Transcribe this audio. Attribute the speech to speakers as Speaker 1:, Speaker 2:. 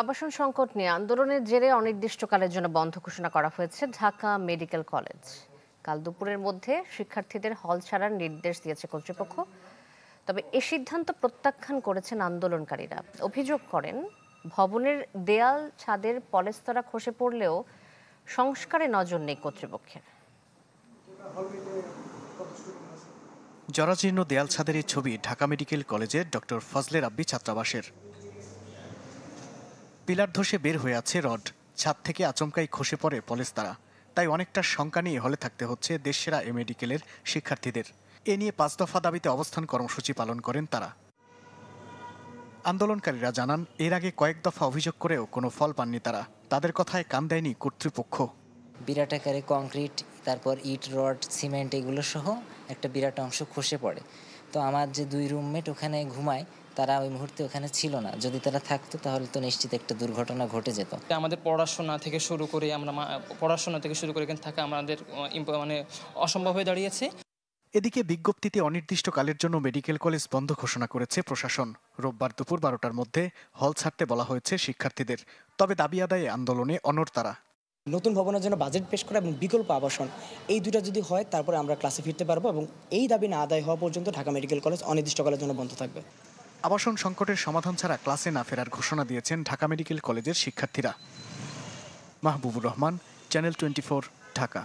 Speaker 1: আবাসন সংকট নিয়ে আন্দোলনের জেরে অনির্দিষ্টকালের জন্য বন্ধ ঘোষণা করা হয়েছে ঢাকা মেডিকেল কলেজ। কাল দুপুরের মধ্যে শিক্ষার্থীদের হল ছাড়ার নির্দেশ দিয়েছে কর্তৃপক্ষ। তবে এ সিদ্ধান্ত প্রত্যাখ্যান করেছেন আন্দোলনকারীরা। অভিযোগ করেন, ভবনের দেয়াল ছাদের পলেস্তরা খসে পড়লেও সংস্কারে নজর নেই কর্তৃপক্ষের।
Speaker 2: জরাজীর্ণ দেয়াল ছাদের এই ছবি ঢাকা মেডিকেল কলেজের ডক্টর ফজলে রাব্বি ছাত্রাবাসের। পিলার ধসে বের হয়ে আছে রড, ছাদ থেকে আচমকাই খসে পড়ে পলেস্তারা। তাই অনেকটা শঙ্কা নিয়ে হলে থাকতে হচ্ছে দেশসেরা এ মেডিকেলের শিক্ষার্থীদের। এ নিয়ে 5 দফা দাবিতে অবস্থান কর্মসূচি পালন করেন তারা। আন্দোলনকারীরা জানান, এর আগে কয়েক দফা অভিযোগ করেও কোনো ফল পাননি তারা। তাদের কথায় কান দেয়নি কর্তৃপক্ষ।
Speaker 3: বিরাট আকারে কংক্রিট, তারপর ইট, রড, সিমেন্ট এগুলো সহ একটা বিরাট অংশ খসে পড়ে। তো আমার যে 2 রুমমেট ওখানে ঘুমায়, তারা ওই মুহূর্তে ওখানে ছিল না। যদি তারা থাকতো তাহলে তো নিশ্চিত একটা দুর্ঘটনা ঘটে যেত।
Speaker 4: আমাদের পড়াশোনা থেকে শুরু করে এখানে থাকা আমাদের মানে অসম্ভব হয়ে দাঁড়িয়েছে।
Speaker 2: এদিকে বিজ্ঞপ্তিতে অনির্দিষ্টকালের জন্য মেডিকেল কলেজ বন্ধ ঘোষণা করেছে প্রশাসন। রোববার দুপুর 12টার মধ্যে হল ছাড়তে বলা হয়েছে শিক্ষার্থীদের। তবে দাবি আদায়ে আন্দোলনে অনড় তারা।
Speaker 5: নতুন ভবনের জন্য বাজেট পেশ করা এবং বিকল্প আবাসন, এই দুটো যদি হয় তারপরে আমরা ক্লাসে ফিরতে পারবো, এবং এই দাবি না আদায় হওয়া পর্যন্ত ঢাকা মেডিকেল কলেজ অনির্দিষ্টকালের জন্য বন্ধ থাকবে।
Speaker 2: আবাসন সংকটের সমাধান ছাড়া ক্লাসে না ফেরার ঘোষণা দিয়েছেন ঢাকা মেডিকেল কলেজের শিক্ষার্থীরা। মাহবুবুর রহমান, চ্যানেল 24, ঢাকা।